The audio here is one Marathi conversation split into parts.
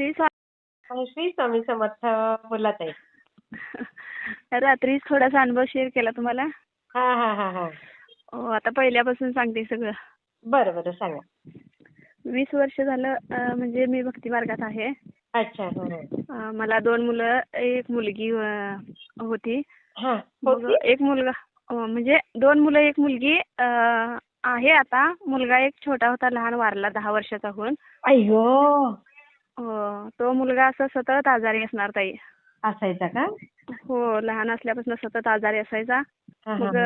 श्री स्वामी. श्री स्वामी समर्थ. बोला ताई. रात्रीच थोडासा अनुभव शेअर केला तुम्हाला. हा हा हा हा. आता पहिल्यापासून सांगते सगळं. बरं बरं सांगा. 20 वर्ष झालं म्हणजे मी भक्ती मार्गात आहे. अच्छा. मला 2 मुलं, 1 मुलगी होती. हा मग होती? 1 मुलगा म्हणजे 2 मुलं 1 मुलगी आहे आता. मुलगा एक छोटा होता, लहान, वारला 10 वर्षाचा होऊन. अय्यो. तो मुलगा असं सतत आजारी असणार ताई. असायचा का? हो, लहान असल्यापासून सतत आजारी असायचा. हा, मग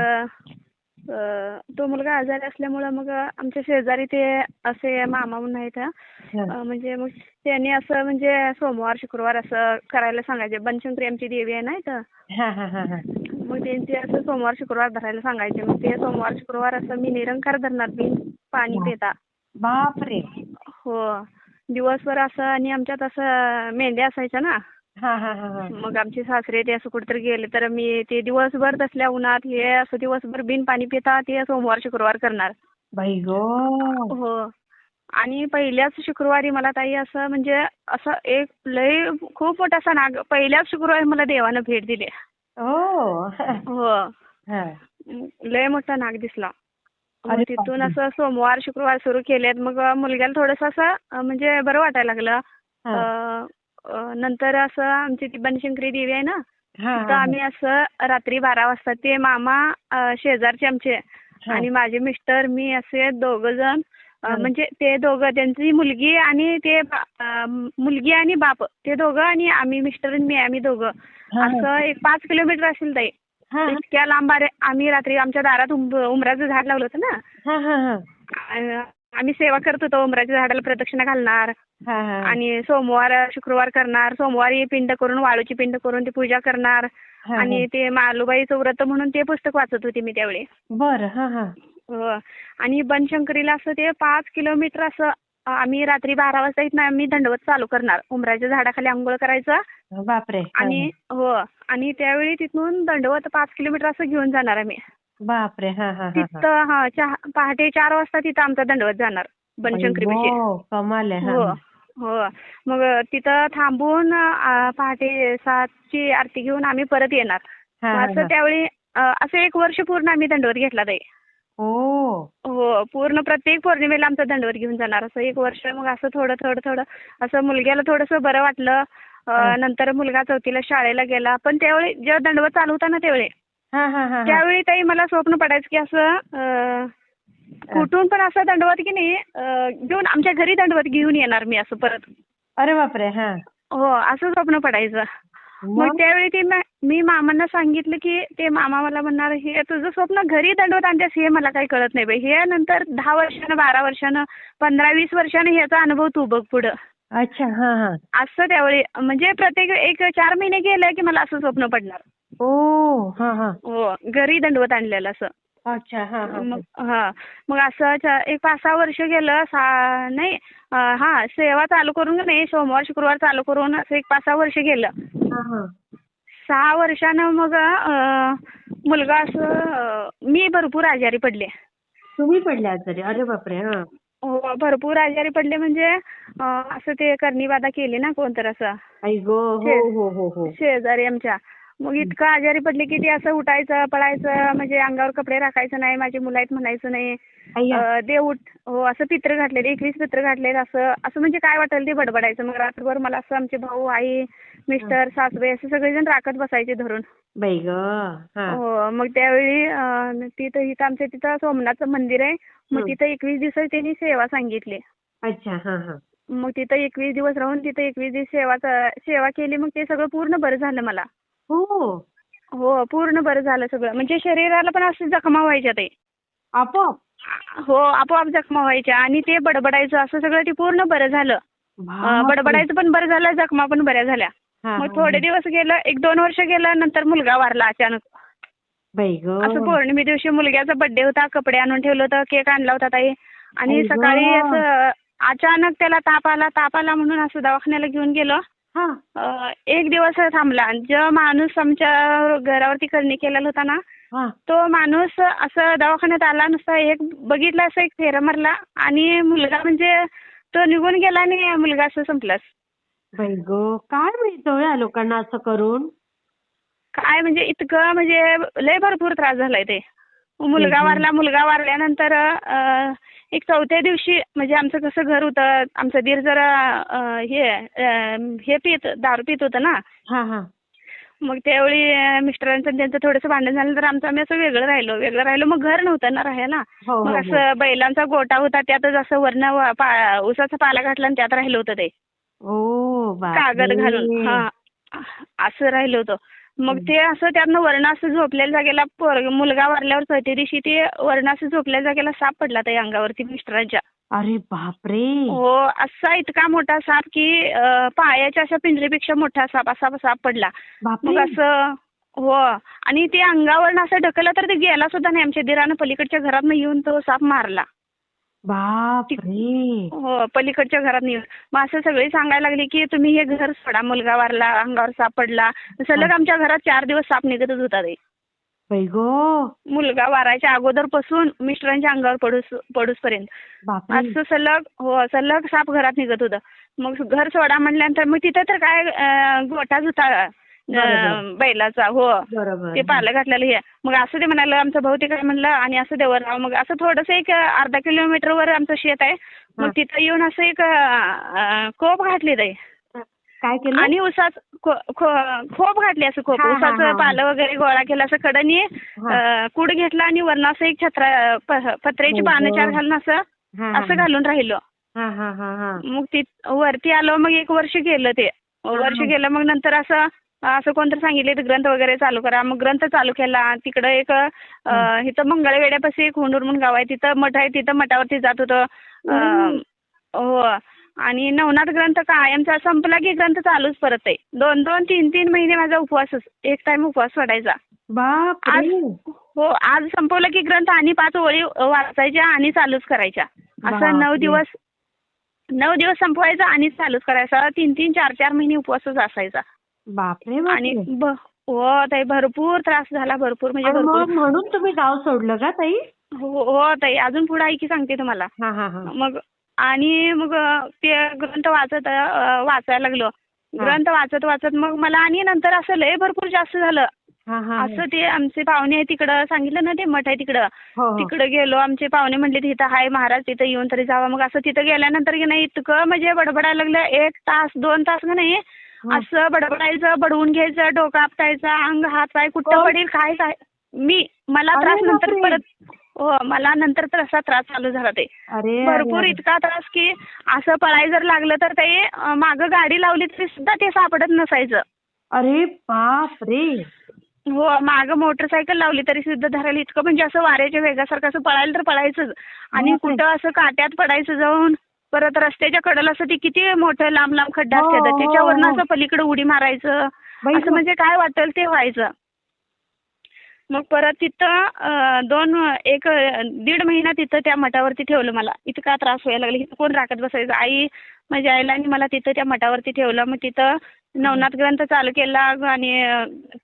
तो मुलगा आजारी असल्यामुळं मग आमच्या शेजारी ते असे मामा म्हणून आहेत. म्हणजे मग त्यांनी असं म्हणजे सोमवार शुक्रवार असं करायला सांगायचे. बनशंकरी आमची देवी आहे ना इथं. हा हा हा हा. मग त्यांचे असं सोमवार शुक्रवार धरायला सांगायचे. मग ते सोमवार शुक्रवार असं मी निरंकार धरणार, मी पाणी पिता. बापरे. हो, दिवसभर असं. आणि आमच्यात असं मेंढ्या असायच्या ना. हा हा हा हा. मग आमचे सासरे ते असं कुठेतरी गेले तर मी ते दिवसभर तसल्या उन्हात हे असं दिवसभर बिन पाणी पिता ते सोमवार शुक्रवार करणार. बाई गो. हो. आणि पहिल्याच शुक्रवारी मला ताई असं म्हणजे असं एक लय खूप मोठा नाग पहिल्याच शुक्रवारी मला देवानं भेट दिली. हो. हो. हा. लय मोठा नाग दिसला. मग अरे तिथून बापरे. असं सोमवार शुक्रवार सुरू केलेत. मग मुलग्याला थोडंसं असं म्हणजे बरं वाटायला लागलं. हा. नंतर असं आमची ती बनशंकरी देवी आहे ना, हा तिथं हा आम्ही असं रात्री 12 वाजता ते मामा शेजारचे आमचे आणि माझे मिस्टर, मी असे 2 जण म्हणजे ते दोघं, त्यांची मुलगी आणि ते मुलगी आणि बाप, ते दोघं आणि आम्ही मिस्टर आणि मी, आम्ही दोघं असं एक 5 किलोमीटर असेल ताई. इतक्या लांब आम्ही रात्री आमच्या दारात उंबराचं झाड लावलं होतं ना. हा हा हा. आम्ही सेवा करत होतो. उंबराच्या झाडाला प्रदक्षिणा घालणार आणि सोमवार शुक्रवार करणार. सोमवारी पिंड करून, वाळूची पिंड करून ती पूजा करणार. आणि ते मालूबाईचं व्रत म्हणून ते पुस्तक वाचत होते मी त्यावेळी. बरं. हा हा. आणि बनशंकरीला असं ते 5 किलोमीटर असं आम्ही रात्री 12 वाजता इथनं आम्ही दंडवत चालू करणार. उंबराच्या झाडाखाली आंघोळ करायचं. बापरे. आणि हो, आणि त्यावेळी तिथून दंडवत 5 किलोमीटर असं घेऊन जाणार आम्ही. बापरे. हा हा. तिथं पहाटे 4 वाजता तिथं आमचा दंडवत जाणार बनशंकरी पाशी. कमाल आहे. हो हो. मग तिथं थांबून पहाटे 7ची आरती घेऊन आम्ही परत येणार. असं त्यावेळी असं 1 वर्ष पूर्ण आम्ही दंडवत घेतला ताई. हो, पूर्ण प्रत्येक पौर्णिमेला आमचा दंडवत घेऊन जाणार. असं 1 वर्ष. मग असं थोडं असं मुलग्याला थोडंसं बरं वाटलं. नंतर मुलगा 4थीला शाळेला गेला. पण त्यावेळी जेव्हा दंडवत चालू होता ना त्यावेळी ताई मला स्वप्न पडायचं की असं कुठून पण असं दंडवत की नाही घेऊन आमच्या घरी दंडवत घेऊन येणार मी असं परत. अरे बापरे. हा. हो, असं स्वप्न पडायचं. मग त्यावेळी ते मी मामांना सांगितलं की ते मामा मला म्हणणार, हे तुझं स्वप्न घरी दंडवत आणतेस हे मला काही कळत नाही बाई. हे नंतर 10 वर्षानं, 12 वर्षानं, 15-20 वर्षानं ह्याचा अनुभव तू बघ पुढं. अच्छा. हा हा. असं त्यावेळी म्हणजे प्रत्येक 1-4 महिने गेले की मला असं स्वप्न पडणार. हा हा. हो, घरी दंडवत आणलेलं असं. अच्छा. हा हा. मग असं एक 5-6 वर्ष गेलं. नाही सेवा चालू करून नाही, सोमवार शुक्रवार चालू करून असं एक 5-6 वर्ष गेलं. 6 वर्षानं मग मुलगा असं मी भरपूर आजारी पडले. तुम्ही पडले आजारी? अरे बापरे. हा. हो, भरपूर आजारी पडले. म्हणजे असं ते कर्णीबाधा केली ना कोणतर असं. हो. शेजारी आमच्या. मग इतकं आजारी पडले की ते असं उठायचं, पळायचं, म्हणजे अंगावर कपडे राखायचं नाही, माझी मुलं आहेत म्हणायचं नाही. असं पित्र घातलेले, 21 पित्र घातलेत असं म्हणजे काय वाटेल ते बडबडायचं. मग रात्रभर मला असं आमचे भाऊ, आई, मिस्टर, सासूबाई असं सगळेजण राखत बसायचे धरून. बाई ग. हो. मग त्यावेळी इथं आमच्या तिथं सोमनाथचं मंदिर आहे. मग तिथं 21 दिवस त्यांनी सेवा सांगितली. अच्छा. हा हा. मग तिथं 21 दिवस राहून तिथं 21 दिवस सेवा केली. मग ते सगळं पूर्ण बरं झालं मला. हो, पूर्ण बरं झालं सगळं. म्हणजे शरीराला पण असं जखमा व्हायच्या ते आपोआप. हो, आपोआप जखमा व्हायच्या आणि ते बडबडायचं असं सगळं ते पूर्ण बरं झालं. बडबडायचं पण बरं झालं, जखमा पण बऱ्या झाल्या. मग थोडे दिवस गेलं, 1-2 वर्ष गेलं, नंतर मुलगा वारला अचानक. असं पौर्णिमे दिवशी मुलग्याचा बर्थडे होता. कपडे आणून ठेवलं होतं, केक आणला होता ताई. आणि सकाळी असं अचानक त्याला ताप आला म्हणून असं दवाखान्याला घेऊन गेलो. 1 दिवस थांबला. जो माणूस आमच्या घरावरती करणी केलेला होता ना, तो माणूस असं दवाखान्यात आला नुसता एक बघितला, असं एक फेरा मारला आणि मुलगा म्हणजे तो निघून गेला आणि मुलगा असं संपलाच. बाई गं, काय मिळतं या लोकांना असं करून? काय म्हणजे इतकं म्हणजे लय भरपूर त्रास झालाय ते. बाई गं. मुलगा वारल्यानंतर एक चौथ्या दिवशी म्हणजे आमचं कसं घर होतं, आमचं दीर जरा हे दारू पित होतं ना. हा हा. मग त्यावेळी मिस्टरांचं आणि त्यांचं थोडंसं भांडण झालं तर आमचं आम्ही असं वेगळं राहिलो. मग घर नव्हतं ना राहायला. हो मग हो हो. असं बैलांचा गोठा होता, त्यातच असं वरनं उसाचा पाला घातला आणि त्यात राहिलं होतं ते. ओ कागद घालून. बापरे. हा. असं राहिलं होतं. मग ते असं त्यातनं वरनं असं झोपलेल्या जागेला मुलगा वारल्यावर चौथ्या दिवशी ते वरनं असं झोपलेल्या जागेला साप पडला त्या अंगावरती मिस्टरांच्या. अरे बापरे. हो, असा इतका मोठा साप की पायाच्या अशा पिंजरीपेक्षा मोठा साप असा साप पडला. मग बापरे. असं हो. आणि ते अंगावरनं असं ढकललं तर ते गेला सुद्धा नाही. आमच्या दिरानं पलीकडच्या घरात येऊन तो साप मारला. बापरे. हो, पलीकडच्या घरात येऊन. मग असं सगळी सांगायला लागली की तुम्ही हे घर सोडा, मुलगा वारला, अंगावर साप पडला. सलग आमच्या घरात 4 दिवस साप निघतच होता ते. बाई गं. मुलगा वारायच्या अगोदरपासून मिस्टरांच्या अंगावर पडूसपर्यंत. बापरे. असं सलग साप घरात निघत होतं. मग घर सोडा म्हणल्यानंतर मग तिथं तर काय गोठाच होता बरोबर बैलाचा. हो. बरोबर. ते पालं घातलेलं हे. मग असं ते म्हणालं, आमचं भाऊ ते काय म्हणलं आणि असं देवर राव. मग असं थोडंसं एक अर्धा किलोमीटरवर आमचं शेत आहे. मग तिथं येऊन असं एक कोप घातली ते. काय केलं? आणि उसाच खोप घातली असं खोप. हा, हा, उसाचं हा. पालं वगैरे गोळा केला असं कडनी कूड घेतला आणि वरनं असं एक पत्र्याची हो पानं 4 गं. घालून हा, हा, असं घालून राहिलो. हा हा हा हा. मग वरती आलो. मग 1 वर्ष गेलं ते. वर्ष गेलं मग नंतर असं कोणतरी सांगितले ग्रंथ वगैरे चालू करा. मग ग्रंथ चालू केला. तिकडं एक इथं मंगळवेड्यापाशी एक हुंडूर म्हणून गाव आहे, तिथं मठ आहे. तिथं मठावरती जात होतं. हो. आणि नवनाथ ग्रंथ कायमचा संपला की ग्रंथ चालूच परत आहे. 2-2, 3-3 महिने माझा उपवासच. एक टाइम उपवास सोडायचा. आज बापरे. हो, आज संपवलं की ग्रंथ आणि 5 ओळी वाचायच्या आणि चालूच करायच्या. असं 9 बापरे. दिवस संपवायचा आणि चालूच करायचा. 3-3, 4-4 महिने उपवासच असायचा. बापरे आणि बापरे. हो ताई, भरपूर त्रास झाला. भरपूर म्हणजे आणि भरपूर. मग म्हणून तुम्ही गाव सोडलं का ताई? हो ताई, अजून पुढे आहे की सांगते तुम्हाला. हा हा हा. मग ते ग्रंथ वाचायला लागलो. ग्रंथ वाचत मग मला आणि नंतर असं लय भरपूर जास्त झालं. हा हा. असं ते आमचे पाहुणे आहे तिकडं, सांगितलं ना ते मठ आहे तिकडं. हो हो. तिकडं गेलो. आमचे पाहुणे म्हणले तिथं हाय महाराज, तिथं येऊन तरी जावा. मग असं तिथं गेल्यानंतर की नाही इतकं म्हणजे बडबडायला लागलं. 1 तास 2 तास का नाही असं बडबडायचं, बडवून घ्यायचं, डोकं आपटायचं, अंग हात पाय कुठं पडेल काय. मला अरे त्रास नंतर बापरे. परत. हो, मला नंतर तर असा त्रास चालू झाला ते. अरे अरे भरपूर अरे. इतका त्रास की असं पळाय जर लागलं तर ते मागं गाडी लावली तरी सुद्धा ते सापडत नसायचं. अरे बापरे. हो, मागं मोटरसायकल लावली तरी सुद्धा धरायला इतकं म्हणजे असं वाऱ्याच्या वेगासारखं असं पळायला तर पळायचंच. आणि बापरे. कुठं असं काट्यात पडायचं जाऊन. परत रस्त्याच्या कडेला असं ते किती मोठं लांब खड्डा हो असतात, हो त्याच्यावरनं हो. असं पलीकडे उडी मारायचं. बाई असं गं. म्हणजे काय वाटेल ते व्हायचं. मग परत तिथं 1.5 महिना तिथं त्या मठावरती ठेवलं मला. इतका त्रास व्हायला लागला. इथं कोण राखत बसायचं. माझ्या आईला आणि मला तिथं त्या मठावरती ठेवलं. मग तिथं नवनाथ ग्रंथ चालू केला आणि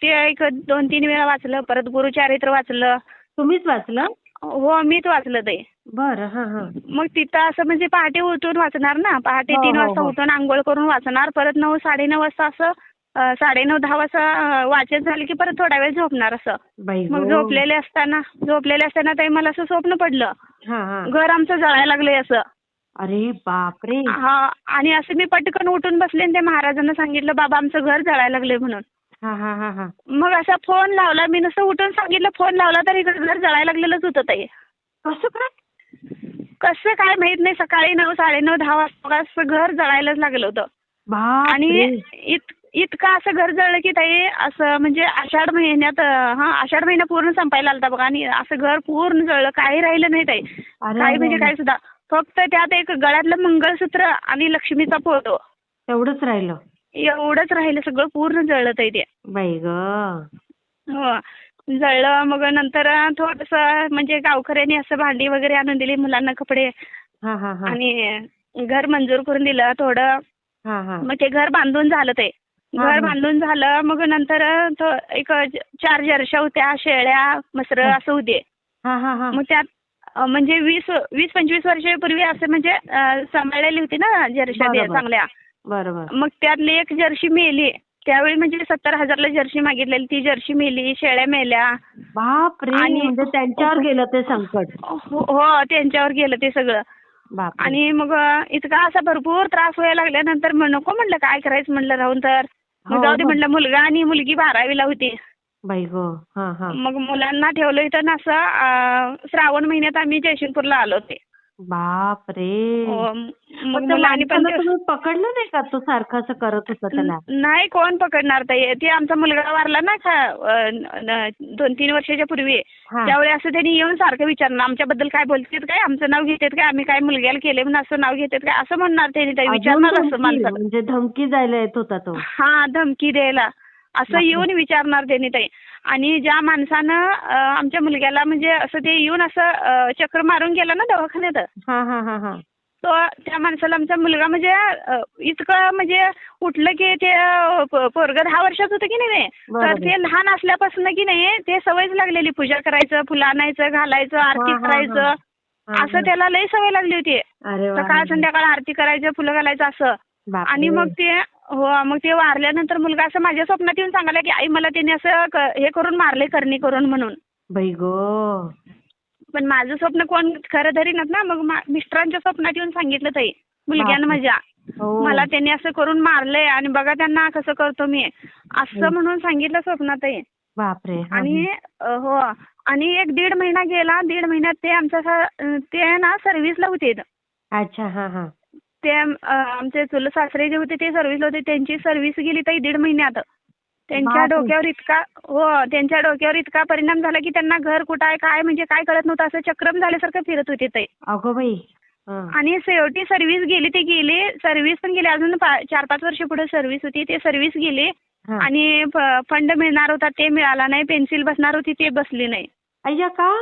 ते एक 2-3 वेळा वाचलं. परत गुरुचरित्र वाचलं. तुम्हीच वाचलं? हो, मीच वाचलं ते. बरं. हा हा. मग तिथं असं म्हणजे पहाटे उठून वाचणार ना. पहाटे हो 3 हो वाजता हो. उठून अंघोळ करून वाचणार. परत 9, 9:30 वाजता असं 9:30-10 वाजता वाचन झालं की परत थोडा वेळ झोपणार असं. बाई मग गं. झोपलेले असताना ताई मला असं स्वप्न पडलं. हा हा. घर आमचं जळायला लागलंय असं. अरे बापरे. हा. आणि असं मी पटकन उठून बसले आणि त्या महाराजांना सांगितलं, बाबा आमचं घर जळायला लागलंय म्हणून. हा हा हा हा. मग असा फोन लावला. मी नुसतं उठून सांगितलं, फोन लावला तर इकडे घर जळायला लागलेलंच होतं ताई. कसं काय? कसं काय माहित नाही. सकाळी 9, 9:30, 10 वाजता असं घर जळायलाच लागलं होतं. आणि बापरे. इतकं असं घर जळलं की ताई असं म्हणजे आषाढ महिन्यात आषाढ महिना पूर्ण संपायला आलता बघा आणि असं घर पूर्ण जळलं. काही राहिलं नाही ताई. अरे काही अरे म्हणजे अरे. काय सुद्धा. फक्त त्यात एक गळ्यातलं मंगळसूत्र आणि लक्ष्मीचा फोटो तेवढंच राहिलं. एवढंच राहिलं. सगळं पूर्ण जळलं ताई ते. बाई गं. हो. जळलं. मग नंतर थोडंसं म्हणजे गावकऱ्यांनी असं भांडी वगैरे आणून दिली, मुलांना कपडे हा हा हा. आणि घर मंजूर करून दिलं थोडं. हा हा. मग ते घर बांधून झालं ते. हा, घर हा. बांधून झालं. मग नंतर एक 4 जर्शा होत्या, शेळ्या, म्हसरं असं होते. हा हा हा. मग त्यात म्हणजे 20-25 वर्षापूर्वी असं म्हणजे सांभाळलेली होती ना जर्शा बरोबर. चांगल्या. बरोबर. मग त्यातली एक जर्सी मेली. त्यावेळी म्हणजे 70,000ला जर्सी मागितलेली, ती जर्सी मेली, शेळ्या मेल्या. बापरे, आणि म्हणजे त्यांच्यावर गेलं ते संकट. हो, त्यांच्यावर गेलं ते सगळं. बापरे. आणि मग इतका असा भरपूर त्रास व्हायला लागल्यानंतर नको म्हणलं काय करायचं म्हणलं राहून तर. मग हो जाऊ दे ना. म्हणलं, मुलगा आणि मुलगी 12वीला होती. बाई गो. हा हा. मग मुलांना ठेवलं इथं ना असं श्रावण महिन्यात आम्ही जयसिंगपूरला आलो होते. बापरे. मग पण त्या मुलांनी पण माणसाला तुम्ही पकडलं नाही का, तो सारखं असं करत होता त्याला? नाही, कोण पकडणार ताई. ते आमचा मुलगा वारला ना 2-3 वर्षाच्या पूर्वी. हा. त्यावेळी असं त्यांनी येऊन सारखं विचारणार आमच्याबद्दल काय बोलतात काय, आमचं नाव घेतात काय, आम्ही काय मुलग्याला केले म्हणून असं नाव घेतात काय, असं म्हणणार त्यांनी ताई, अजून विचारणार असं धमकी, माणसाला. म्हणजे धमकी द्यायला येत होता तो. हा, धमकी द्यायला असं बापरे. येऊन विचारणार त्यांनी ताई. आणि ज्या माणसानं आमच्या मुलग्याला म्हणजे असं ते येऊन असं चक्र मारून गेला ना दवाखान्यात, हा हा हा हा. तो त्या माणसाला आमचा मुलगा म्हणजे इतकं म्हणजे उठलं की ते पोरगं 10 वर्षाचं होतं की नाही, तर बरोबर. ते लहान असल्यापासून की नाही ते सवयच लागलेली, पूजा करायचं, फुलं आणायचं, घालायचं, आरती हा, हा, करायचं, हा. हा, असं हा. त्याला लई सवय लागली होती. अरे वा. सकाळ संध्याकाळ आरती करायचं, फुलं घालायचं असं. बापरे. आणि मग ते वारल्यानंतर मुलगा असं माझ्या स्वप्नात येऊन सांगायला की आई मला त्याने असं हे करून मारले, करणी करून म्हणून. बाई गो. पण माझं स्वप्न कोण खरं धरीनात ना, मग मिस्टरांच्या स्वप्नात येऊन सांगितलं ताई मुलग्यानं बापरे. माझ्या, हो. मला त्यांनी असं करून मारलंय आणि बघा त्यांना कसं करतो मी, असं म्हणून सांगितलं स्वप्नात ताई. बापरे. हा, आणि हो, आणि 1-1.5 महिना गेला. 1.5 महिन्यात ते ते ना सर्व्हिसला होते. अच्छा. हा हा. ते आमचे चुलत सासरे जे होते ते सर्व्हिसला होते, त्यांची सर्व्हिस गेली ताई 1.5 महिन्यात. त्यांच्या बापरे. डोक्यावर इतका परिणाम झाला की त्यांना घर कुठं आहे काय म्हणजे काय कळत नव्हतं, असं चक्रम झाल्यासारखं फिरत होते ताई. अगो बाई. हा. आणि शेवटी सर्व्हिस गेली, ते गेली, सर्व्हिस पण गेली, अजून 4-5 वर्ष पुढे सर्व्हिस होती, ते सर्व्हिस गेली. हा. आणि फंड मिळणार होता ते मिळाला नाही, पेन्सिल बसणार होती ते बसली नाही. अय्या का?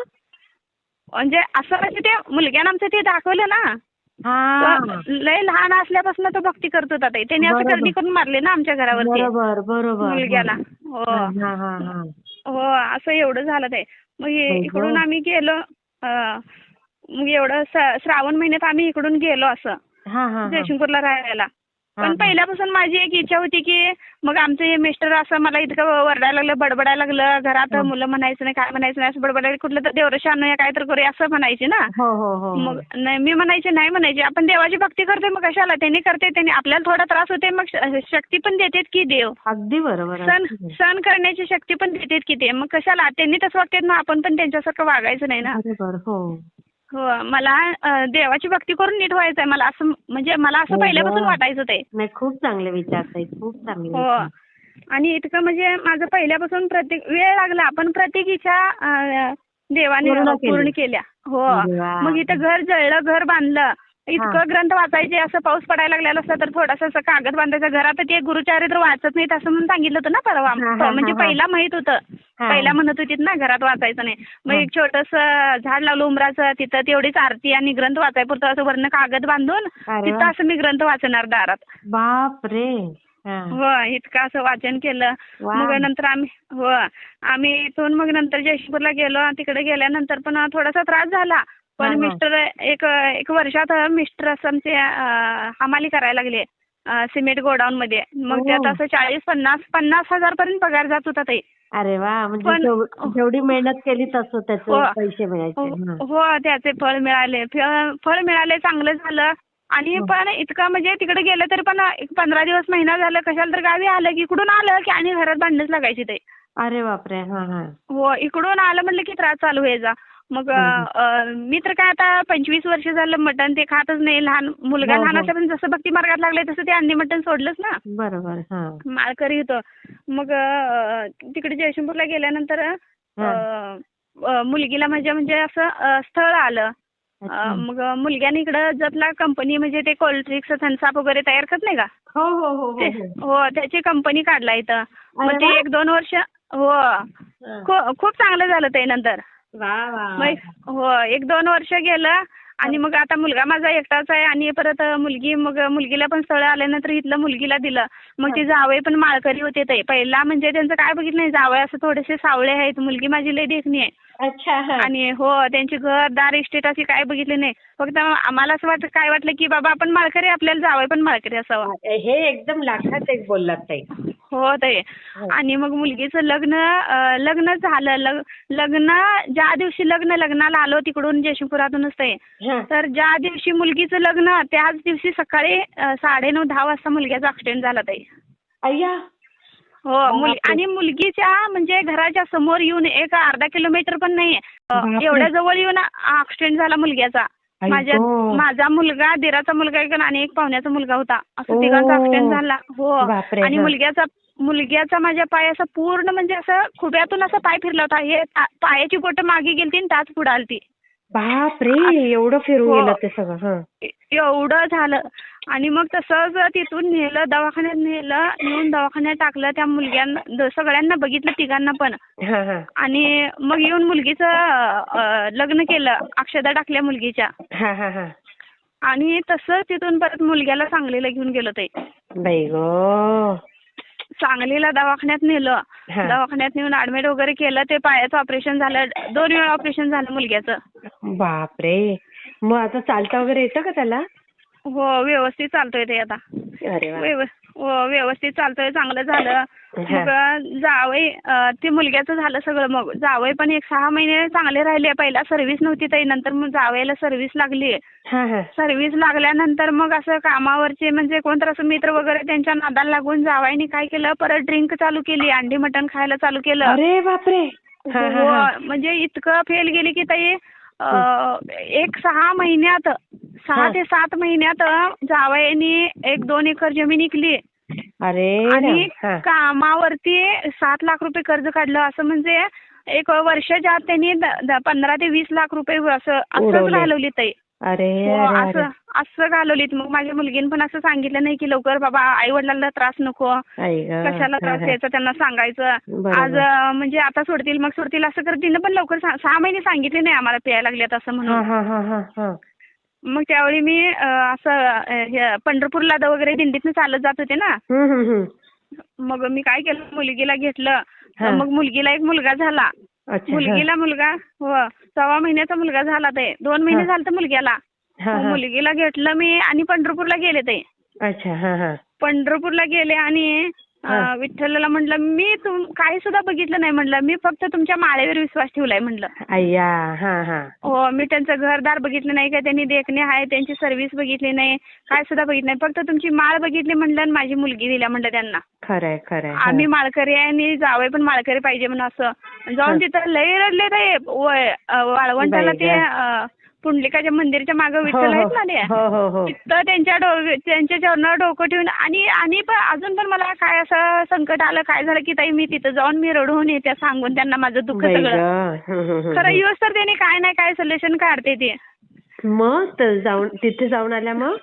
म्हणजे असं म्हणजे ते मुलग्यानं आमचं ते दाखवलं ना, हा. लय लहान असल्यापासून तो भक्ती करत होता ताई. त्यांनी असं बरोबर. करणी करून मारले ना आमच्या घरावरती बरोबर बरोबर. मुलग्याला. हा हो हा हा हा. हो, असं एवढं झालं ते. मग बाई इकडून गं. आम्ही गेलो. मग एवढं श्रावण महिन्यात आम्ही इकडून गेलो असं हा हा हा. जयसिंगपूरला राहायला. हा, पण हा. पहिल्यापासून माझी एक इच्छा होती की मग आमचे हे मिस्टर असं मला इतकं वरडायला लागलं, बडबडायला लागलं, घरात हा. मुलं म्हणायचं नाही, काय म्हणायचं नाही, असं बडबडायला, कुठलं तर देवरशी आणूया काय तर करूया असं म्हणायचे ना. हो हो हो. मग नाही, मी म्हणायचे नाही म्हणायचे, आपण देवाची भक्ती करतोय मग कशाला, त्यांनी करते, त्यांनी आपल्याला थोडा त्रास होते, मग शक्ती पण देतात की देव, अगदी बरोबर. सण करण्याची शक्ती पण देतात की ते, मग कशाला त्यांनी तसं वागतात ना, आपण पण त्यांच्यासारखं वागायचं नाही ना. बरोबर. हो हो, मला देवाची भक्ती करून नीट व्हायचंय, मला असं म्हणजे मला असं हो पहिल्यापासून गं. वाटायचं ते. नाही, खूप चांगले विचार ताई, खूप चांगले हो, विचार. आणि इतकं म्हणजे माझं पहिल्यापासून वेळ लागला, पण प्रत्येक इच्छा देवाने पूर्ण केल्या. हो, अरे वा. मग इथं घर जळलं, घर बांधलं, इतकं ग्रंथ वाचायचे, असं पाऊस पडायला लागलेला असतं तर थोडासा असं कागद बांधायचा, घरात ते गुरुचरित्र वाचत नाहीत असं म्हणून सांगितलं होतं ना परवा. म्हणजे पहिला माहित होतं, पहिला म्हणत होतीत ना घरात वाचायचं नाही. मग एक छोटस झाड लावलं उंबराचं, तिथं तेवढीच आरती आणि ग्रंथ वाचायपुरतं असं वरनं कागद बांधून तिथं असं मी ग्रंथ वाचणार दारात. बापरे. हो, इतकं असं वाचन केलं. मग नंतर आम्ही इथून मग नंतर जयसिंगपूरला गेलो. तिकडे गेल्यानंतर पण थोडासा त्रास झाला, पण मिस्टर एक वर्षात मिस्टर असं आमचे हमाली करायला लागले सिमेंट गोडाऊन मध्ये. मग त्यात असं 40-50 हजार पर्यंत पगार जात होता ताई. अरे वा. म्हणजे जेवढी मेहनत केली तसं त्याचे पैसे मिळायचे. हो, त्याचे फळ मिळाले, चांगलं झालं. आणि पण इतकं म्हणजे तिकडे गेलं तरी पण 15 दिवस, महिना झालं, कशाला तर गावी आलं की इकडून आलं की आणि घरात भांडणच लागायची ते. अरे बापरे. हा हा. हो, इकडून आलं म्हटलं की त्रास चालू व्हायचा. मग मी तर काय आता 25 वर्ष झालं मटण ते खातच नाही. मुलगा लहान असताना जसं भक्ती मार्गात लागले तसं ते अंडी मटण सोडलंच ना. बरोबर. माळकरी होतं. मग तिकडे जयसिंगपूरला गेल्यानंतर मुलगीला म्हणजे असं स्थळ आलं. मग मुलग्याने इकडं जतला कंपनी म्हणजे ते कोल्ड्रिंक्स, थम्सअप वगैरे तयार करत नाही का, हो हो हो हो, त्याची कंपनी काढला इथं. मग ते 1-2 वर्ष खूप चांगलं झालं ते नंतर. हो, 1-2 वर्ष गेलं आणि मग आता मुलगा माझा एकटाच आहे आणि परत मुलगी, मग मुलगीला पण स्थळ आल्यानंतर इथलं मुलगीला दिलं. मग ती जावई पण माळकरी होते ते. पहिला म्हणजे त्यांचं काय बघितलं नाही, जावई असं थोडेसे सावळे आहेत, मुलगी माझी लई देखणी आहे. अच्छा. आणि हो, त्यांची घरदार इस्टेट अशी काय बघितली नाही. फक्त आम्हाला असं काय वाटलं की बाबा आपण माळकरी, आपल्याला जावई पण माळकरी असावा. हे एकदम लाखात एक बोललात ताई. हो ताई. आणि मग मुलगीचं लग्न झालं. लग्न ज्या दिवशी लग्नाला आलो तिकडून जयसिंगपुरातूनच ताई. तर ज्या दिवशी मुलगीचं लग्न त्याच दिवशी सकाळी 9:30-10 वाजता मुलग्याचा ऍक्सिडेंट झाला ताई. अय्या. हो. आणि मुलगीच्या म्हणजे घराच्या समोर येऊन एक अर्धा किलोमीटर पण नाही एवढ्या जवळ येऊन ऍक्सिडेंट झाला मुलग्याचा. माझा मुलगा, दिराचा मुलगा एक आणि एक पाहुण्याचा मुलगा होता. असं तिघांचा ऍक्सिडेंट झाला. हो. आणि मुलग्याचा माझ्या पाय असं पूर्ण म्हणजे असं खुब्यातून असं पाय फिरला होता. हे पायाची बोटं मागे गेलती आणि टाच पुढे आलती. बापरे, एवढं फिरून गेलं ते सगळं. एवढं झालं. आणि मग तसंच तिथून नेलं, दवाखान्यात नेऊन दवाखान्यात टाकलं. त्या मुलग्यांना सगळ्यांना बघितलं, तिघांना पण. आणि मग येऊन मुलगीचं लग्न केलं, अक्षता टाकल्या मुलगीच्या. आणि तसंच तिथून परत मुलग्याला सांगलीला घेऊन गेलो ते. बाई गं. सांगलीला दवाखान्यात नेलं. दवाखान्यात नेऊन ऍडमिट वगैरे केलं. ते पायाचं ऑपरेशन झालं. 2 वेळा ऑपरेशन झालं मुलग्याचं. बापरे. मग आता चालता वगैरे येतं का त्याला? हो, व्यवस्थित चालतोय ते आता. अरे वा. व्यवस्थित चालतोय, चांगलं झालं. मग जावई, ते मुलग्याचं झालं सगळं. मग जावई पण 6 महिने चांगले राहिले. पहिला सर्व्हिस नव्हती ताई, नंतर मग जावयाला सर्व्हिस लागली. सर्व्हिस लागल्यानंतर मग असं कामावरचे म्हणजे कोणतं असं मित्र वगैरे त्यांच्या नादाला लागून जावयाने काय केलं, परत ड्रिंक चालू केली, अंडी मटण खायला चालू केलं. अरे बापरे. हो, म्हणजे इतकं फेल गेली की ताई 6 ते 7 महिन्यात जावयाने 1-2 एकर जमीन विकली. आणि कामावरती 7 लाख रुपये कर्ज काढलं. असं म्हणजे एक वर्षाच्या आत त्यांनी 15 ते 20 लाख रुपये असंच घालवली ताई. असं घालवलीत. मग माझ्या मुलगीने पण असं सांगितलं नाही की लवकर बाबा आई वडिलांना त्रास नको, कशाला त्रास द्यायचा, त्यांना सांगायचं. आज म्हणजे आता सोडतील असं करत तिनं पण लवकर 6 महिने सांगितले नाही आम्हाला प्यायला लागल्यात असं म्हणून. मग त्यावेळी मी असं पंढरपूरला वगैरे दिंडीतनं चालत जात होते ना. मग मी काय केलं, मुलगीला घेतलं. मग मुलगीला एक मुलगा झाला. मुलगा 6 महिन्याचा मुलगा झाला ते. 2 महिने झाले तर मुलग्याला. मुलगीला घेतलं मी आणि पंढरपूरला गेले ते. पंढरपूरला गेले आणि विठ्ठलाला म्हटलं मी काही सुद्धा बघितलं नाही म्हटलं, मी फक्त तुमच्या माळेवर विश्वास ठेवलाय म्हटलं. हो, मी त्यांचं घरदार बघितलं नाही, का त्यांनी देखणे आहे, त्यांची सर्व्हिस बघितली नाही, काय सुद्धा बघितलं नाही, फक्त तुमची माळ बघितली म्हटलं आणि माझी मुलगी दिल्या म्हटलं त्यांना. खरंय. आम्ही माळकरी आहे आणि जावई पण माळकरी पाहिजे म्हणून असं जाऊन तिथं लय रडले रे. वाळवंटाला ते पुंडलिकाच्या मंदिरच्या मागे विठ्ठल आहेत ना ते, तिथं त्यांच्या चरणावर डोकं ठेवून आणि पण अजून पण मला काय असं संकट आलं, काय झालं की ताई मी तिथं जाऊन मी रडून येते, सांगून त्यांना माझं दुःख सगळं. खरं युस तर त्यांनी काय नाही काय सोल्युशन काढते ते. मग तिथे जाऊन आल्या मग?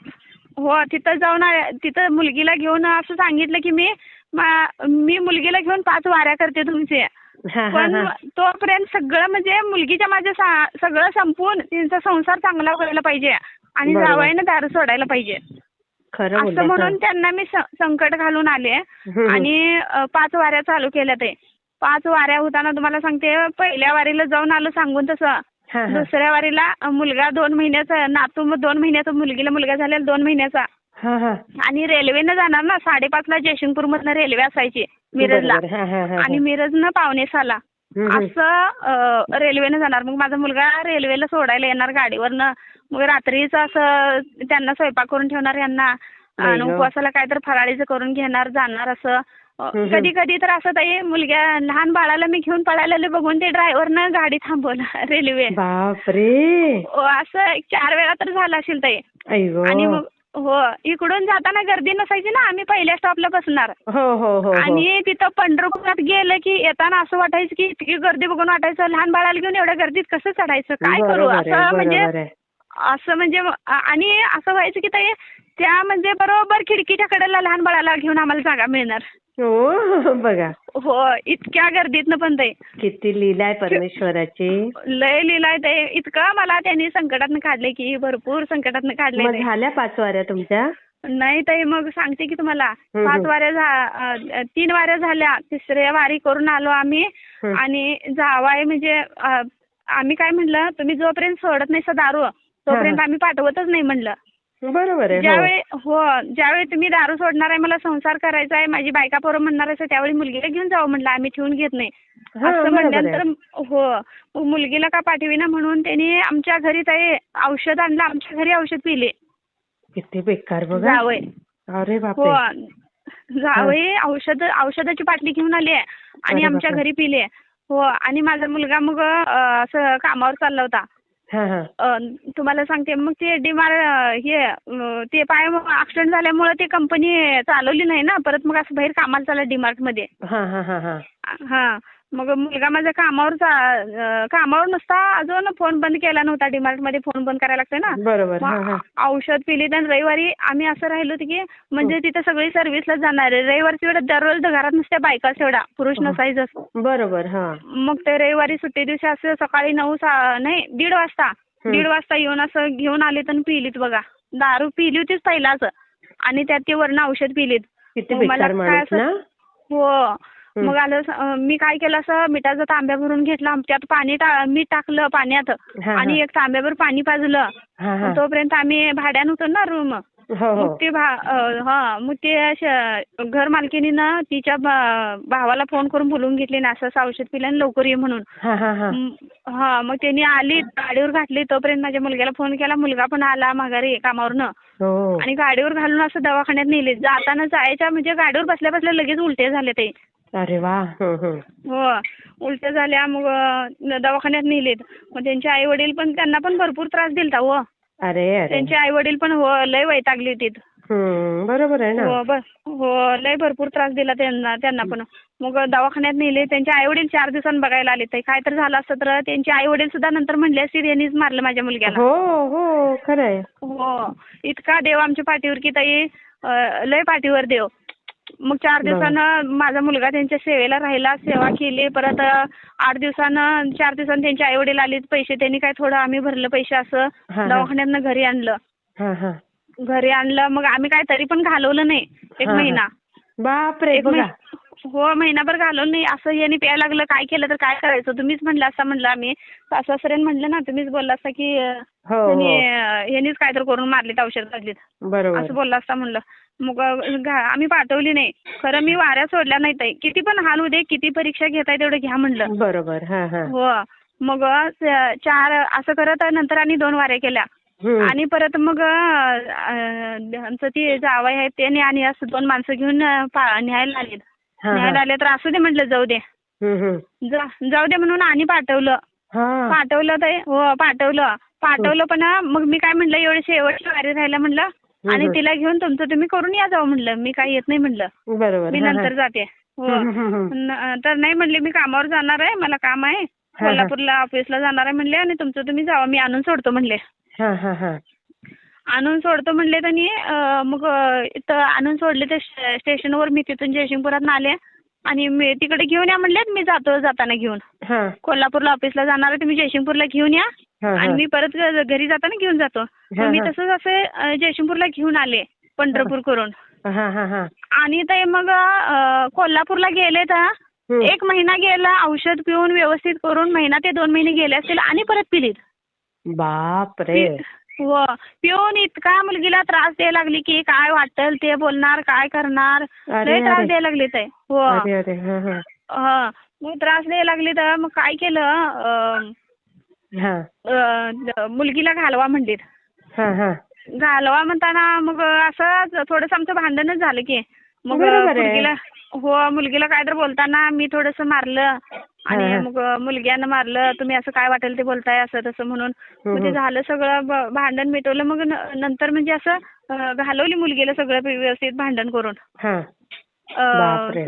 हो, तिथं मुलगीला घेऊन असं सांगितलं की मी मुलगीला घेऊन 5 वाऱ्या करते तुमचे. पण तोपर्यंत सगळं म्हणजे मुलगीच्या माझ्या सगळं संपून त्यांचा संसार चांगला व्हायला पाहिजे आणि जावयानं दारू सोडायला पाहिजे असं म्हणून त्यांना मी संकट घालून आले. आणि 5 वाऱ्या चालू केल्या ते. 5 वाऱ्या होताना तुम्हाला सांगते, पहिल्या वारीला जाऊन आलो सांगून तसं. दुसऱ्या वारीला मुलगा 2 महिन्याचा, नातू 2 महिन्याचा, मुलगीला मुलगा झालेला 2 महिन्याचा. आणि रेल्वेनं जाणार ना, 5:30ला जयसिंगपूर मधनं रेल्वे असायची मिरजला, आणि मिरजनं 5:45ला असं रेल्वेनं जाणार. मग माझा मुलगा रेल्वेला सोडायला येणार गाडीवरनं. मग रात्रीचं असं त्यांना स्वयंपाक करून ठेवणार यांना, आणि उपवासाला काय तर फराळीचं करून घेणार, जाणार असं. कधी कधी तर असं ताई लहान बाळाला मी घेऊन पळायला बघून ते ड्रायव्हरनं गाडी थांबवलं रेल्वे. बापरे. असं 4 वेळा तर झालं असेल ताई. आणि मग इकडून जाताना गर्दी नसायची ना, आम्ही पहिल्या स्टॉपला बसणार. आणि तिथं पंढरपुरात गेलं की येताना असं वाटायचं की इतकी गर्दी बघून वाटायचं लहान बाळाला घेऊन एवढ्या गर्दीत कसं चढायचं, काय करू असं म्हणजे आणि असं व्हायचं की ताई त्या म्हणजे बरोबर खिडकीच्या कडेला लहान बाळाला घेऊन आम्हाला जागा मिळणार. हो बघा हो, इतक्या गर्दीतनं पण ते किती लीला आहे परमेश्वराची. लय लिहिलाय ते. इतकं मला त्यांनी संकटातनं काढले की भरपूर संकटातनं काढले मग ते. झाल्या 5 वाऱ्या तुमच्या? नाही ताई, मग सांगते की तुम्हाला. हं, 5 हं. वाऱ्या 3 वाऱ्या झाल्या. 3ऱ्या वारी करून आलो आम्ही. हं. आणि जावाय म्हणजे आम्ही काय म्हणलं, तुम्ही जोपर्यंत सोडत नाही दारू तोपर्यंत आम्ही पाठवतच नाही म्हणलं. बरोबर आहे. ज्यावेळी तुम्ही दारू सोडणार आहे, मला संसार करायचा आहे, माझी बायका पोरं म्हणणार आहे, त्यावेळी मुलगीला घेऊन जावं म्हणलं, आम्ही ठेवून घेत नाही असं म्हणल्यानंतर मग मुलगीला का पाठविना म्हणून त्यांनी आमच्या घरी ताई औषध आणलं, आमच्या घरी औषध पिले. किती बेकार बघा. जावई. अरे बापरे. जावई औषधाची बाटली घेऊन आली आणि अरे आमच्या बापरे. घरी पिले. आणि माझा मुलगा मग असं कामावर चालला होता. तुम्हाला सांगते, मग ते ते पाय ऍक्सिडेंट झाल्यामुळे ते कंपनी चालवली नाही ना परत. मग असं बाहेर कामाला चालला डीमार्ट मध्ये. मग मुलगा माझा कामावर नसता अजून फोन बंद केला नव्हता. डीमार्ट मध्ये फोन बंद करायला लागतंय ना. बरोबर. औषध पिली. आणि रविवारी आम्ही असं राहिलो की म्हणजे तिथे सगळी सर्व्हिसला जाणार आहे. रविवारची वेळ दररोज घरात नुसत्या बायकाच एवढा, पुरुष नसायचं. बरोबर. मग ते रविवारी सुट्टी दिवशी असं सकाळी 1:30 वाजता येऊन असं घेऊन आले तर पिलीत बघा. दारू पिली होतीच पहिलाच आणि त्यात ते वरनं औषध पिलीत. किती बेकार माणूस ना. मग मी काय केलं, असं मिठाचा तांब्या भरून घेतला, त्यात मीठ टाकलं पाण्यात आणि एक तांब्याभर पाणी पाजलं. तोपर्यंत आम्ही भाड्यानं होतो ना रूम. मग ते घर मालकिनीनं तिच्या भावाला फोन करून बोलवून घेतली ना, असं औषध पिलं आणि लवकर ये म्हणून. मग त्यांनी आली, गाडीवर घातली. तोपर्यंत माझ्या मुलग्याला फोन केला. मुलगा पण आला माघारी कामावरनं आणि गाडीवर घालून असं दवाखान्यात नेले. जायच्या म्हणजे गाडीवर बसल्या बसल्या लगेच उलटे झाले ते. अरे वा. उलट्या झाल्या. मग दवाखान्यात नेलेत. मग त्यांचे आई वडील पण, त्यांना पण भरपूर त्रास दिलता. अरे त्यांचे आई वडील पण लय वैतागली होती. बरोबर आहे ना. लय भरपूर त्रास दिला त्यांना पण. मग दवाखान्यात नेले. त्यांचे आई वडील 4 दिवसांनी बघायला आले. काय तर झालं असतं तर त्यांचे आई वडील सुद्धा नंतर म्हणले असतील यांनीच मारलं माझ्या मुलग्याला. हो खरंय. इतका देव आमच्या पाठीवर की ताई, लय पाठीवर देव. मग 4 दिवसानं माझा मुलगा त्यांच्या सेवेला राहिला, सेवा केली. परत 4 दिवसानं त्यांचे आई वडील आले. पैसे त्यांनी काय थोडं आम्ही भरलं पैसे, असं दवाखान्यातनं घरी आणलं. मग आम्ही काय तरी पण घालवलं नाही 1 महिना. बापरे. महिनाभर घालवलं नाही. असं यांनी प्यायला लागलं. काय केलं तर काय करायचं, तुम्हीच म्हणलं असं म्हणलं. आम्ही सासऱ्यानं म्हणलं ना, तुम्हीच बोलला असता की यांनीच काय तर करून मारलीत, औषध घातलीत असं बोलला असता म्हणलं. मग आम्ही पाठवली नाही. खरं मी वाऱ्या सोडल्या नाही ताई. किती पण हाल होऊ दे, किती परीक्षा घेताय तेवढं घ्या म्हणलं. बरोबर. मग 4 असं करत नंतर आणि 2 वाऱ्या केल्या. आणि परत मग आमचं ती जावई आहे त्याने आणि असं 2 माणसं घेऊन न्यायला आले. तर असू दे म्हटलं, जाऊ दे म्हणून आणि पाठवलं ताई. पाठवलं पण मग मी काय म्हणलं, एवढे शेवटची वारी राहिला म्हणलं आणि तिला घेऊन तुमचं तुम्ही करून या जाऊ म्हणलं, मी काही येत नाही म्हणलं. बरोबर. मी नंतर जाते. तर नाही म्हणले, मी कामावर जाणार आहे, मला काम आहे, कोल्हापूरला ऑफिसला जाणार आहे म्हणले, आणि तुमचं तुम्ही जावा, मी आणून सोडतो म्हणले. आणून सोडतो म्हणले त्यांनी. मग इथं आणून सोडले ते स्टेशनवर. मी तिथून जयसिंगपुरात आले आणि मी तिकडे घेऊन या म्हणले. मी जातो जाताना घेऊन. कोल्हापूरला ऑफिसला जाणार आहे, तुम्ही जयसिंगपूरला घेऊन या आणि मी परत घरी जाताना घेऊन जातो. मी तसंच असं जयसिंगपूरला घेऊन आले, पंढरपूर करून. आणि ते मग कोल्हापूरला गेले तर 1 महिना गेला औषध पिऊन व्यवस्थित करून. महिना ते 2 महिने गेले असतील आणि परत पिलीत. बापरे. पिऊन इतका मुलगीला त्रास द्यायला लागली की काय वाटेल ते बोलणार, काय करणार, लय त्रास द्यायला लागली ते. मग त्रास द्यायला लागली तर मग काय केलं, मुलगीला घालवा म्हणलीत. घालवा म्हणताना मग असं थोडंसं आमचं भांडणच झालं की मग मुलगीला काय तर बोलताना मी थोडंसं मारलं आणि मग मुलग्यानं मारलं, तुम्ही असं काय वाटेल ते बोलताय असं तसं म्हणून. मग ते झालं सगळं, भांडण मिटवलं. मग नंतर म्हणजे असं घालवली मुलगीला सगळं व्यवस्थित भांडण करून. बापरे.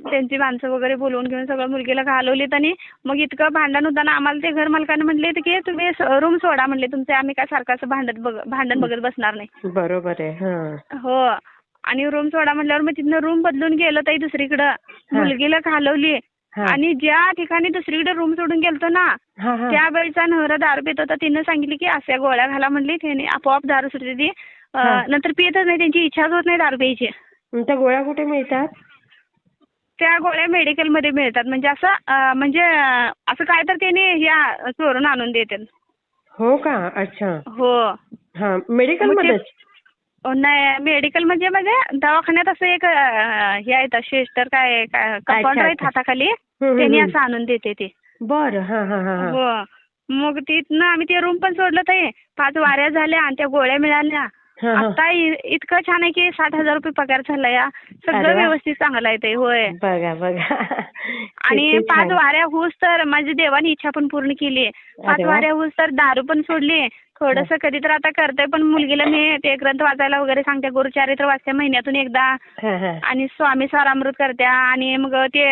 त्यांची माणसं वगैरे बोलवून घेऊन सगळं मुलगीला घालवलीत आणि मग इतकं भांडण होताना आम्हाला ते घर मालकाने म्हणले की तुम्ही रूम सोडा म्हणले तुमचे, आम्ही काय सारखं असं भांडण बघत बसणार नाही. बरोबर आहे. हा. हो. आणि रूम सोडा म्हटल्यावर मग तिथनं रूम बदलून गेलो ताई दुसरीकडं. मुलगीला घालवली आणि ज्या ठिकाणी दुसरीकडे रूम सोडून गेलतो ना त्या वेळचा नवरा दारू पित होता. तिनं सांगितली की अशा गोळ्या घाला म्हणली. त्याने आपोआप दारू सुटली ती. नंतर पितच नाही, त्यांची इच्छाच होत नाही दारू प्यायची. त्या गोळ्या कुठे मिळतात? त्या गोळ्या मेडिकलमध्ये मिळतात. म्हणजे असं काय तर त्याने ह्या चोरून आणून देतात. हो का? अच्छा. हो. हा, मेडिकलमध्येच? नाही, मेडिकल म्हणजे दवाखान्यात असं एक हे आहे सिस्टर काय कंपाऊंडर आहेत हाताखाली, त्यांनी असं आणून देते ते. बरं. हा हा हा. हो. मग तिथनं आम्ही ते रूम पण सोडलं ताई. 5 वाऱ्या झाल्या आणि त्या गोळ्या मिळाल्या. आता इतकं छान आहे की 60,000 रुपये पगार झाला या. सगळं व्यवस्थित चांगलं आहे ते. होय. बघा बघा. आणि 5 वाऱ्या होऊस तर माझी देवानी इच्छा पण पूर्ण केली. 5 वाऱ्या होऊस तर दारू पण सोडली. थोडंसं कधी तर आता करते, पण मुलगीला मी ते ग्रंथ वाचायला वगैरे सांगते. गुरुचरित्र वाचते महिन्यातून एकदा. आणि स्वामी सारामृत करत्या आणि मग ते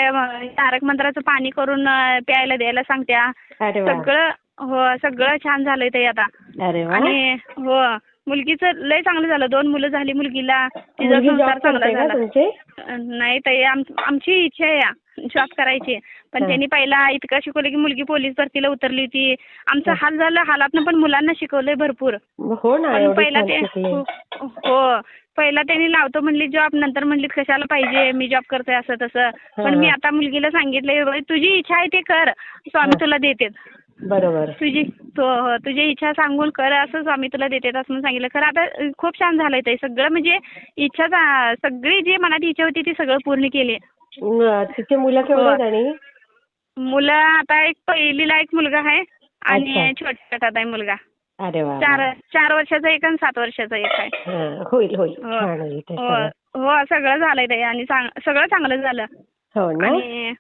तारक मंत्राचं पाणी करून प्यायला द्यायला सांगत्या. सगळं सगळं छान झालंय ते आता. आणि हो, मुलगीचं लय चांगलं झालं. 2 मुलं झाली मुलगीला. तिचा संसार चांगला झाला. नाही ताई, आमची इच्छा आहे जॉब करायची, पण त्यांनी पहिला इतकं शिकवलं की मुलगी पोलीस भरतीला उतरली होती. आमचं हाल झालं. हालातनं पण मुलांना शिकवलंय भरपूर. हो ना. पण पहिला त्यांनी लावतो म्हणली जॉब, नंतर म्हणली कशाला पाहिजे, मी जॉब करतोय असं तसं. पण मी आता मुलगीला सांगितलंय तुझी इच्छा आहे ते कर, स्वामी तुला देतेत. बरोबर. तुझी इच्छा सांगून कर, असं स्वामी तुला देतेत असं सांगितलं. खरं आता खूप छान झालंय ते सगळं. म्हणजे इच्छा सगळी जी मनात इच्छा होती ती सगळं पूर्ण केली. तिचे मुलं केवढे आहेत? आणि मुलं आता एक पहिलीला एक मुलगा आहे आणि छोट्या गटात आहे मुलगा. अरे वा. 4 वर्षाचा एक आणि 7 वर्षाचा एक आहे. होईल. हो, सगळं झालंय ते आणि सगळं चांगलं झालं. हो ना. आणि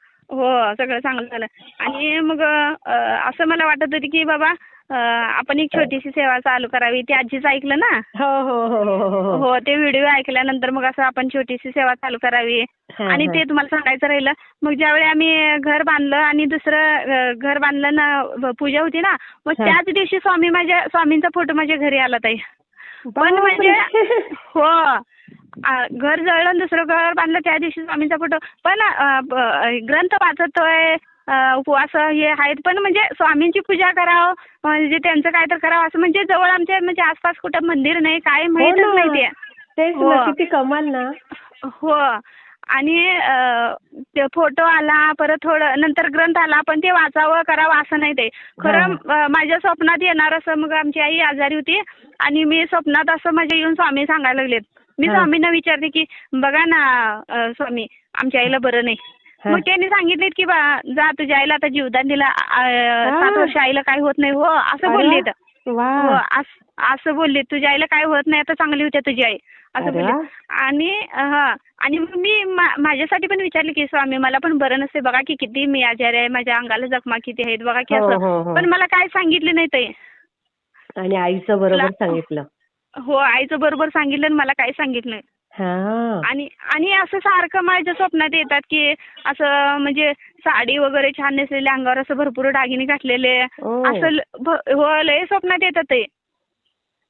सगळं चांगलं झालं. आणि मग असं मला वाटत होतं की बाबा आपण एक छोटीशी सेवा चालू करावी. ते आजीचं ऐकलं ना. हो, ते व्हिडिओ ऐकल्यानंतर मग असं आपण छोटीशी सेवा चालू करावी. आणि ते तुम्हाला सांगायचं राहिलं, मग ज्यावेळी आम्ही घर बांधलं आणि दुसरं घर बांधलं ना, पूजा होती ना, मग त्याच दिवशी स्वामींचा फोटो माझ्या घरी आला ताई. पण म्हणजे हो, घर जळलं दुसरं घर बांधलं त्या दिवशी स्वामींचा फोटो. पण ग्रंथ वाचतोय, उपवास हे आहेत, पण म्हणजे स्वामींची पूजा करावं, म्हणजे त्यांचं काय तर करावं असं. म्हणजे जवळ आमच्या म्हणजे आसपास कुठं मंदिर नाही, काय माहीतच नाही ते. किती कमाल ना. हो. आणि ते फोटो आला, परत थोडं नंतर ग्रंथ आला, पण ते वाचावं करावं असं नाही ते. खरं माझ्या स्वप्नात येणार असं. मग आमची आई आजारी होती आणि मी स्वप्नात असं माझ्या येऊन स्वामी सांगायला लागलेत. मी स्वामींना विचारते की बघा ना स्वामी, आमच्या आईला बरं नाही. मग त्यांनी सांगितलेत की जा तुझ्या आईला आता जीवदान दिला, 7 वर्ष आईला काय होत नाही. हो, असं बोललेत. हो, असं बोलले, तुझ्या आईला काय होत नाही, आता चांगली होत्या तुझी आई असं बोलले. आणि मग मी माझ्यासाठी पण विचारले की स्वामी मला पण बरं नसते, बघा की किती मी आजारी आहे, माझ्या अंगाला जखमा किती आहेत बघा की असं. पण मला काय सांगितले नाही ते. आणि आईचं बरोबर सांगितलं. हो, आईचं बरोबर सांगितलं आणि मला काही सांगितलं नाही. आणि असं सारखं माझ्या स्वप्नात येतात की असं म्हणजे साडी वगैरे छान नेसलेले, अंगावर असं भरपूर दागिने घातलेले, असं लय स्वप्नात येतात ते.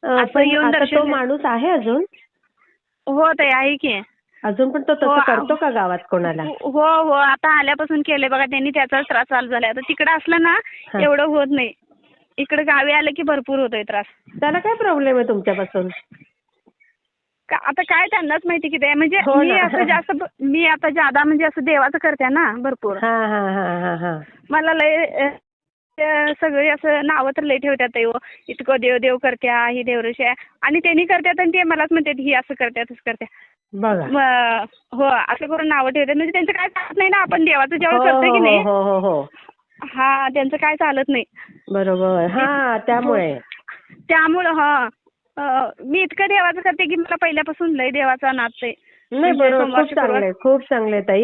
असं येऊन तो माणूस आहे अजून? हो ताई, आहे की अजून पण तो तसं करतो का गावात कोणाला? हो, आता आल्यापासून केले बघा त्यांनी. त्याचाच त्रास चालू झाला. आता तिकडे असलं ना एवढं होत नाही, इकडे गावी आलं की भरपूर होतोय त्रास. त्याला काय प्रॉब्लेम आहे तुमच्यापासून? आता काय त्यांनाच माहिती किती आहे. म्हणजे मी आता जादा म्हणजे असं देवाचं करते ना भरपूर. मला लय सगळे असं नावं तर लय ठेवतात. इतकं देव करत्या, ही देवऋषी आहे. आणि त्यांनी करतात आणि ते मलाच म्हणतात ही असं करत्या तसं करत्या. हो, असं करून नावं ठेवतात. म्हणजे त्यांचं काय चालत नाही ना, आपण देवाचं जेवढं करतोय की नाही. त्यांचं काय चालत नाही. बरोबर. त्यामुळं मी इतकं देवाचं करते की मला पहिल्यापासून लय देवाचा नाद आहे. नाही, बरोबर. खूप चांगले ताई.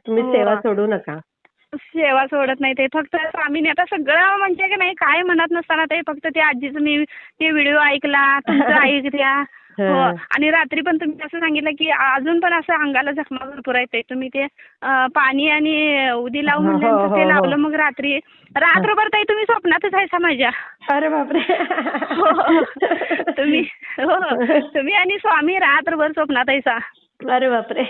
तुम्ही सेवा सोडू नका. सेवा सोडत नाही ते. फक्त स्वामीने आता सगळं म्हणजे की नाही काय म्हणत नसताना ते फक्त ते आजीचं मी ते व्हिडिओ ऐकला, तुमचं ऐकत्या. हो आणि रात्री पण तुम्ही असं सांगितलं की अजून पण असं अंगाला जखमा भरपूर आहेत. तुम्ही ते पाणी आणि उदी लावून म्हणल्यानंतर ते लावलं. मग रात्रभर ताई तुम्ही स्वप्नातच आहे माझ्या. अरे बापरे. हो तुम्ही आणि स्वामी रात्रभर स्वप्नात आहे. अरे बापरे.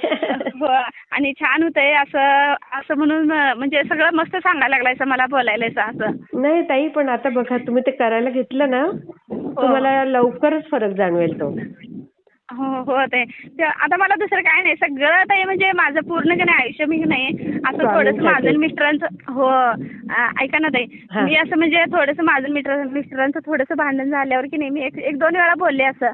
हो आणि छान होतंय असं असं म्हणून म्हणजे सगळं मस्त सांगायला लागलाय मला बोलायला असं. नाही ताई, पण आता बघा तुम्ही ते करायला घेतलं ना, तुम्हाला लवकरच फरक जाणवेल तो. हो हो ते आता मला दुसरं काय नाही, सगळं ते म्हणजे माझं पूर्ण की नाही आयुष्य मी नाही असं थोडंसं माझं मिस्टरांचं. हो ऐका ना ताई, मी असं म्हणजे थोडंसं माझं मिस्टरांचं थोडंसं भांडण झाल्यावर की नाही मी एक दोन वेळा बोलले असं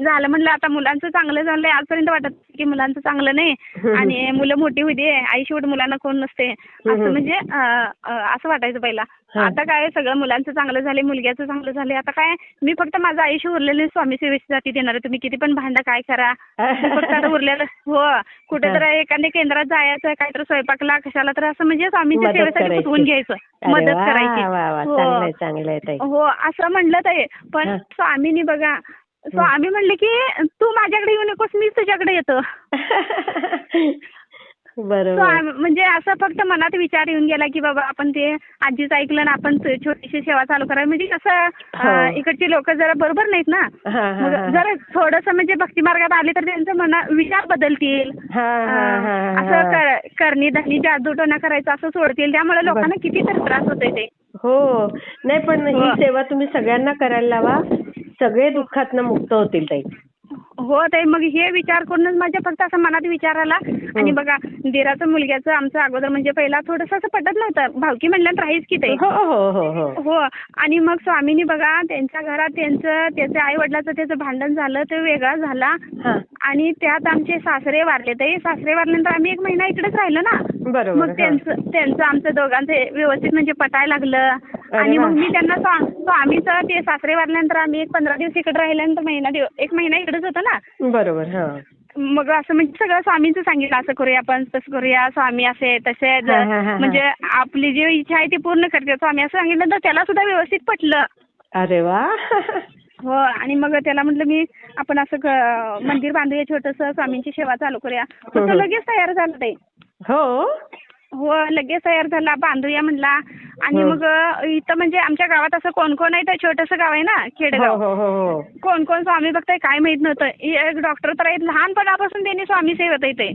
झालं म्हणलं आता मुलांचं चांगलं झालंय. आजपर्यंत वाटत की मुलांचं चांगलं नाही आणि मुलं मोठी होऊ दे, आई शेवट मुलांना कोण नसते असं म्हणजे असं वाटायचं पहिला. आता काय सगळं मुलांचं चांगलं झाले, मुलग्याचं चांगलं झाले. आता काय मी फक्त माझं आयुष्य उरलेलं स्वामी सेवेसाठी देणार आहे. तुम्ही किती पण भांडा काय करा, फक्त आता उरलेलं. हो कुठे तर एखाद्या केंद्रात जायचं, काहीतरी स्वयंपाकला कशाला तर असं म्हणजे स्वामींच्या सेवेसाठी गुंतवून घ्यायचं, मदत करायची. हो असं म्हणलं ताई. पण स्वामींनी बघा, स्वामी म्हणले की तू माझ्याकडे येऊ नकोस, मी तुझ्याकडे येतो. बरोबर. म्हणजे असं फक्त मनात विचार येऊन गेला की बाबा आपण ते आजीच ऐकलं ना, आपण छोटीशी सेवा चालू करावी. म्हणजे कसं इकडची लोक जरा बरोबर नाहीत ना, जरा थोडंसं म्हणजे भक्ती मार्गात आले तर त्यांचं विचार बदलतील. असं करणी धनी जादूटोना करायचं असं सोडतील. त्यामुळे लोकांना किती तर त्रास होतोय ते. हो नाही, पण ही सेवा तुम्ही सगळ्यांना करायला लावा, सगळे दुःखातनं मुक्त होतील ताई. हो ताई, मग हे विचार करूनच माझ्या फक्त असं मनात विचार आला. आणि बघा दिराचं मुलग्याचं आमचं अगोदर म्हणजे पहिला थोडंसं असं पटत नव्हतं, भावकी म्हणल्यानंतर राहीच की ताई. हो आणि मग स्वामींनी बघा त्यांच्या घरात त्याच्या आई वडिलाचं त्याचं भांडण झालं, ते वेगळा झाला आणि त्यात आमचे सासरे वारले. ताई सासरे वारल्यानंतर आम्ही 1 महिना इकडेच राहिलो ना. मग त्यांचं आमचं दोघांचं व्यवस्थित म्हणजे पटायला लागलं. आणि मग मी त्यांना स्वामीचं ते सासरे वारल्यानंतर आम्ही 15 दिवस इकडे राहिल्यानंतर 1 महिना इकडेच होतो ना. बरोबर. मग असं म्हणजे सगळं स्वामींचं सांगितलं, असं करूया आपण, तसं करूया, स्वामी असे तसे म्हणजे आपली जी इच्छा आहे ती पूर्ण करते स्वामी असं सांगितलं. तर त्याला सुद्धा व्यवस्थित पटलं. अरे वा. हो आणि मग त्याला म्हटलं मी आपण असं मंदिर बांधूया छोटंसं, स्वामींची सेवा चालू करूया. तो लगेच तयार झाला ताई. हो लगेच तयार झाला, बांधूया म्हणला. आणि मग इथं म्हणजे आमच्या गावात असं कोण कोण आहे, तर छोटंसं गाव आहे ना खेडेगाव, कोण कोण स्वामी भक्त आहे काय माहित नव्हतं. एक डॉक्टर तर आहेत, लहानपणापासून त्यांनी स्वामी सेवेत येते.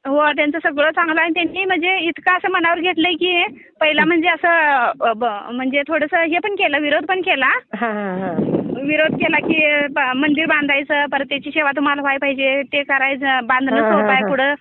हो त्यांचं सगळं चांगलं आहे. त्यांनी म्हणजे इतकं असं मनावर घेतलंय की पहिला म्हणजे असं म्हणजे थोडंसं हे पण केलं, विरोध पण केला. विरोध केला की मंदिर बांधायचं, परत त्याची सेवा तुम्हाला व्हायला पाहिजे, ते करायचं, बांधणं सोपं आहे, पुढं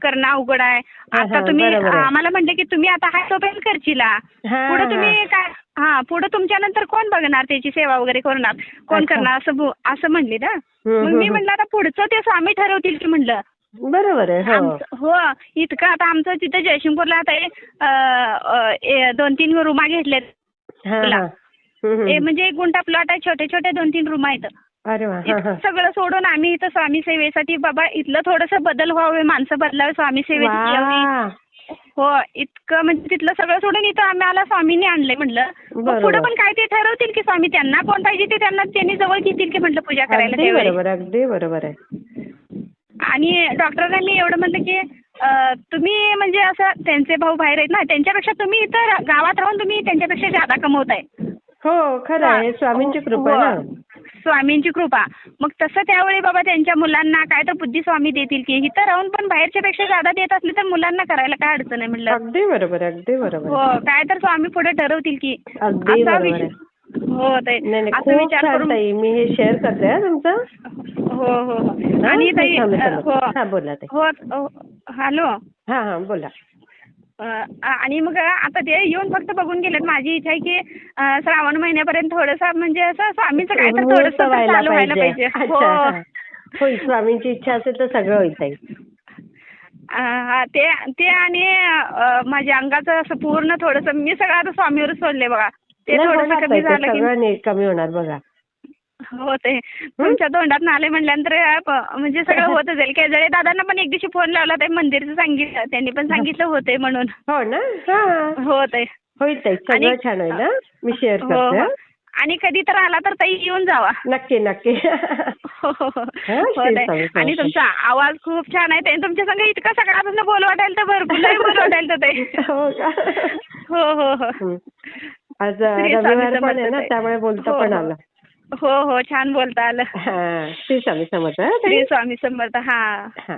करणं अवघड आहे. आता तुम्ही आम्हाला म्हणले की तुम्ही आता हाय तोपर्यंत करशीला, पुढे तुम्ही काय पुढे तुमच्यानंतर कोण बघणार त्याची सेवा वगैरे करणार, कोण करणार असं म्हणले ना. मग मी म्हणलं आता पुढचं ते स्वामी ठरवतील की म्हणलं. बरोबर आहे. हो इतकं आता आमचं तिथं जयसिंगपूरला आता 2-3 रूमा घेतलेत. म्हणजे 1 गुंठा प्लॉट आहे, छोटे छोटे 2-3 रूम आहेत. सगळं सोडून आम्ही इथं स्वामी सेवेसाठी बाबा इथलं थोडंसं बदल व्हावे, माणसं बदलावे, स्वामी सेवेची यावी. हो इतकं म्हणजे तिथलं सगळं सोडून इथं आम्हाला स्वामींनी आणलंय म्हणलं. पुढे पण काय ते ठरवतील की स्वामी त्यांना कोण पाहिजे ते त्यांनी जवळ घेतील की म्हटलं पूजा करायला त्यावेळी. अगदी बरोबर आहे. आणि डॉक्टरांनी एवढं म्हणलं की तुम्ही म्हणजे असं त्यांचे भाऊ बाहेर आहेत ना, त्यांच्यापेक्षा तुम्ही इथं गावात राहून तुम्ही त्यांच्यापेक्षा जादा कमवताय. हो खरं आहे, स्वामींची कृपा ना. स्वामींची कृपा. मग तसं त्यावेळी बाबा त्यांच्या मुलांना काय तर बुद्धी स्वामी देतील की इथं राहून पण बाहेरच्या पेक्षा जादा देत असले तर मुलांना करायला काय अडचण आहे म्हणलं. अगदी बरोबर. हो काय तर स्वामी पुढे ठरवतील की. अगदी बरोबर. हो ताई असं विचार करून मी हे शेअर करते तुमचं. हो आणि ताई बोला ताई. हो हॅलो. बोला. आणि मग आता ते येऊन फक्त बघून गेलेत. माझी इच्छा आहे की श्रावण महिन्यापर्यंत थोडंसं म्हणजे असं स्वामीचं काय तर थोडंसं चालू व्हायला पाहिजे. हो स्वामींची इच्छा असेल तर सगळं होईल ताई. ते आणि माझ्या अंगाचं असं पूर्ण थोडंसं मी सगळं आता स्वामीवरच सोडले बघा. ते थोडंसं कमी झालं की कमी होणार बघा. हो ते तुमच्या तोंडात आले म्हणल्यानंतर म्हणजे सगळं होत जाईल. केजळे दादांना पण एक दिवशी फोन लावला ते मंदिरचं सांगितलं, त्यांनी पण सांगितलं होते म्हणून. हो ना. हो ते होईल ताई, सगळं छान होईल. मी शेअर करते. आणि कधी तर आला तर ताई येऊन जावा. नक्की नक्की. हो हो हो. हा, हो श्री ताई. स्वामी आणि समर्थ. तुमचा आवाज खूप छान आहे ताई. तुमच्या संग इतकं सकाळपासून बोलू वाटायला तर भरपूर लय बोलू वाटायला तर ताई. हो का? हो हो हो. हं. आज श्री स्वामी रविवार पण आहे समर्थ ना, ताई. त्यामुळे बोलता हो पण हो. आलं. हो हो, छान बोलता आलं. हा, श्री स्वामी समर्थ. हा, ताई. श्री स्वामी समर्थ. हा. हा.